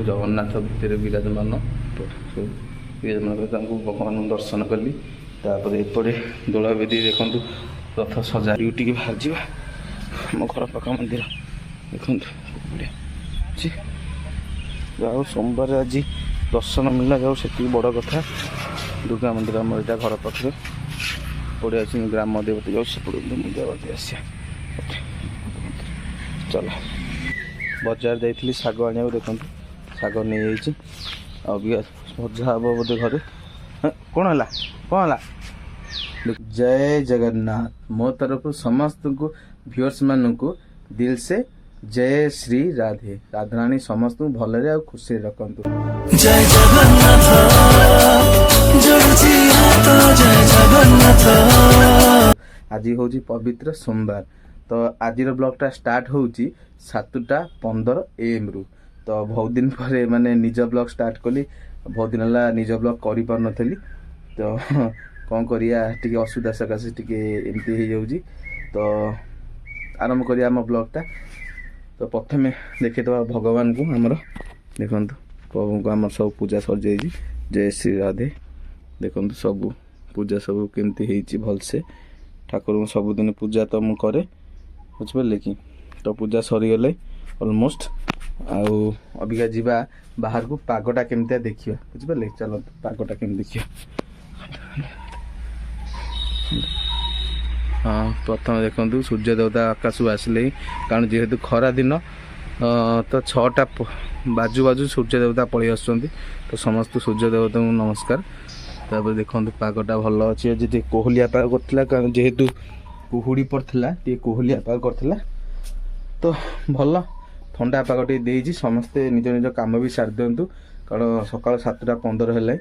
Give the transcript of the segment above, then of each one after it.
जगन्नाथ भितर विराजमान विराजमान भगवान दर्शन कली एपटे दोलवेदी देखु रथ सजा ड्यूटी की बाहर जा आम घर पाख मंदिर देखो जाओ सोमवार आज दर्शन मिलला जाओ से बड़ कथा दुर्गा मंदिर आम यहाँ घर पाखे पड़े अच्छे ग्राम देवती जाओ से देवती आसिया चलो बजार जाइली शाग आने देखो शाग नहीं जाइए भजा हम बोधे घरे कौन है कौन है जय जगन्नाथ मो तरफ समस्त को व्यूअर्स मानू दिल से जय श्री राधे राधाराणी समस्त भलरे आ खुशी रखंतु जय जगन्नाथ आज हूँ पवित्र सोमवार तो आज ब्लॉगटा स्टार्ट होची 7:15 AM रु तो बहुत दिन पर माने निज ब्लॉग स्टार्ट कली बहुत दिन है निज ब्लॉग करि पार नथली तो कौन करिया टिके असुविधा सकाशे टिके एमती हो जाउजी तो आरंभ करिया हम ब्लॉगटा तो प्रथम देखिदवा भगवान को आमर देखो प्रभु को आम सब पूजा सर जाइए जय श्री राधे देखो सब पूजा सब केमती होती भलसे ठाकुर को सबुदिन पूजा तो मुझे करे बुझे कि तो पूजा सरीगले अलमोस्ट आउ अबिका जीवा बाहर को पागटा केमती देखिए बुझे चलो पागटा केम देखिए हाँ प्रथम देखो सूर्य देवता आकाश आसिले कारण जेहेतु खरा दिन तो 6टा बाजू बाजू सूर्य देवता पलि आसुँच तो समस्त सूर्य देवता को नमस्कार तापर देखो पागटा भल अच्छे जी कोहलिया पाग करता कारण जेहेतु कुहुड़ी पड़ता टे कोहलिया पाग करता तो भल ठंडा पाग टे समस्ते निज निज कम भी सारी दिंतु कारण सका 7:15 है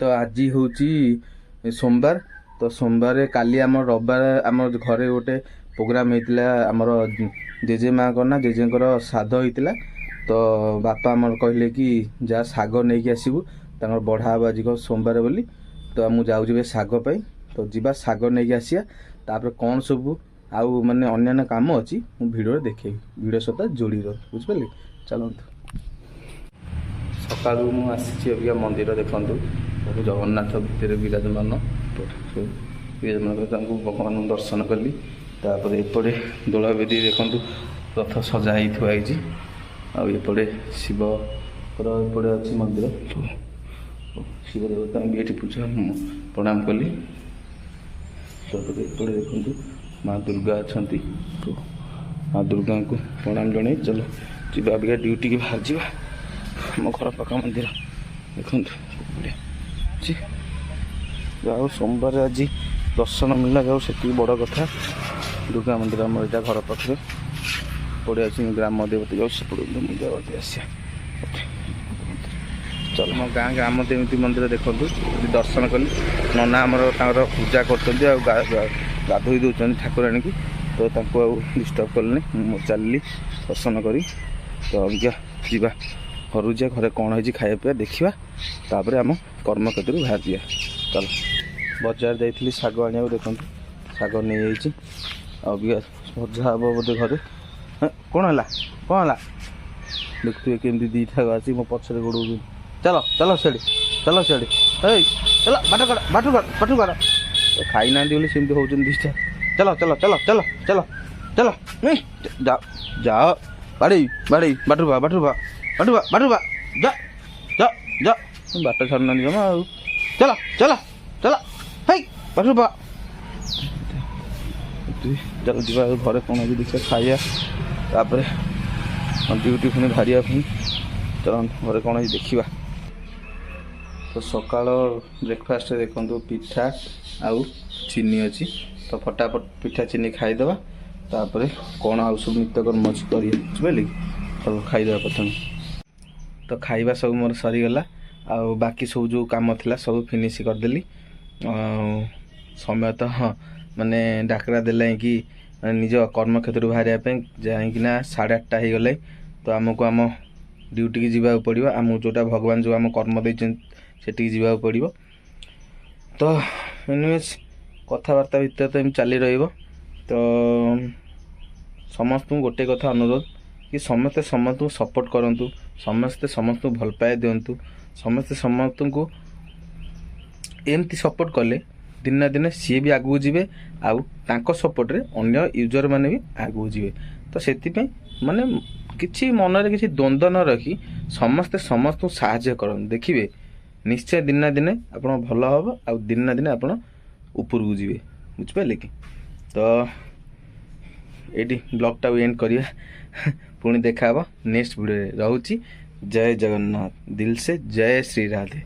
तो आज हूँ सोमवार तो सोमवार काली आम रविवार आम घरे गोटे प्रोग्राम होता आमर जेजेमा ना जेजेकर श्राद्ध होता तो बापा आमर कहले कि जा शाग नहीं आसबू तर बढ़ा हम आज सोमवार बोली तो मुझे जाऊे शाग तो जीवा शाग नहीं आसिया तापर कौन सब आउ माने अन्य काम अच्छी मु भिडियो देखे भिडियो सहित जोड़ी रह बुझिपारे चलतु सका मुझे मंदिर देखु जगन्नाथ भितर विराजमान विराजमान भगवान दर्शन कली एपटे दोलवेदी देखु रथ सजा थुआई आउे शिव एपटे अच्छी मंदिर शिव देवता भी ये पूजा प्रणाम कली एपटे देखु माँ दुर्गा अच्छा तो माँ दुर्गा को प्रणाम जन चलो जी अबिका ड्यूटी की बाहर जा आम घर पाख मंदिर देखो जाओ सोमवार आज दर्शन मिलला जाओ से बड़ कथा दुर्गा मंदिर आम यहाँ घर पाखे पड़े अच्छे ग्राम देवती जाओ से देवती आसिया चलो मो गाँ ग्राम देवती मंदिर देखो दर्शन कली नना आमर पूजा कर गाधोई दौरान ठाकुराणी की तो डिस्टर्ब कलनि चलि दर्शन करी तो अबिका जीवा घर जा घरे कौन है खाया पीवा देखा तापर आम कर्मक्षेत्र बाहर जा चल बजार जाइली शाग आने देखो शाग नहीं जाइए अबिका भजा हम बोधे घरे कौन है कौन है देखुए केमती दीटा आसी मो पछरे गोड़ चलो चलो से चलो से चलो बाटू कर खाई ना सेमती हो दिशा चलो चलो चलो चलो चलो चलो जाओ जाओ बाड़ी बाड़ी बाटुबा बाटुबा बाटुबा बाटुबा जा जा जा बाट छाड़ना जमा चलो चलो चलो हे बाटुबा चलो जा घरे कौन आज देखा खाइया तापर ड्यूटी पुणी बाहर चलो घरे कौन आज देखा तो सकाल ब्रेकफास्ट देखो पिठा आउ चीनी अच्छी तो फटाफट पिठा चीनी खाईदे तापर कौन आउ सब नित्यकर्म अच्छी कर बुझे चलो खाईदे प्रथम तो खाइबा सब मोर सरीगला आउ बाकी सब जो कम था सब फिनिश करदेली समय तो हाँ माने डाकरा देला कि निज कर्मक्षेत्र बाहर जाइकिना 8:30 हो गले तो आमको आम ड्यूटी की जावाक पड़ो आम जोटा भगवान जो आम कर्म देते सेठी जावाक पड़ो तो एनिवेज कथबार्ता भितर तो चली रही तो समस्त गोटे कथा अनुरोध कि समस्ते समस्त सपोर्ट करंतु ସମସ୍ତେ ସମସ୍ତଙ୍କୁ ଭଲ ପାଇବା ଦିଅନ୍ତୁ। ସମସ୍ତେ ସମସ୍ତଙ୍କୁ ଏମିତି ସପୋର୍ଟ କଲେ ଦିନେ ନା ଦିନେ ସିଏ ବି ଆଗକୁ ଯିବେ, ଆଉ ତାଙ୍କ ସପୋର୍ଟରେ ଅନ୍ୟ ୟୁଜର ମାନେ ବି ଆଗକୁ ଯିବେ। ତ ସେଥିପାଇଁ ମାନେ କିଛି ମନରେ କିଛି ଦ୍ୱନ୍ଦ୍ୱ ନ ରଖି ସମସ୍ତେ ସମସ୍ତଙ୍କୁ ସାହାଯ୍ୟ କରନ୍ତୁ। ଦେଖିବେ ନିଶ୍ଚୟ ଦିନେ ନା ଦିନେ ଆପଣ ଭଲ ହେବ, ଆଉ ଦିନେ ନା ଦିନେ ଆପଣ ଉପରକୁ ଯିବେ। ବୁଝିପାରିଲେ କି? ତ ଏଇଠି ବ୍ଲଗ୍ଟାକୁ ଏଣ୍ଡ କରିବା, ପୁଣି ଦେଖା ହେବ ନେକ୍ସଟ ଭିଡ଼ିଓରେ। ରହୁଛି। ଜୟ ଜଗନ୍ନାଥ, ଦିଲ ସେ ଜୟ ଶ୍ରୀ ରାଧେ।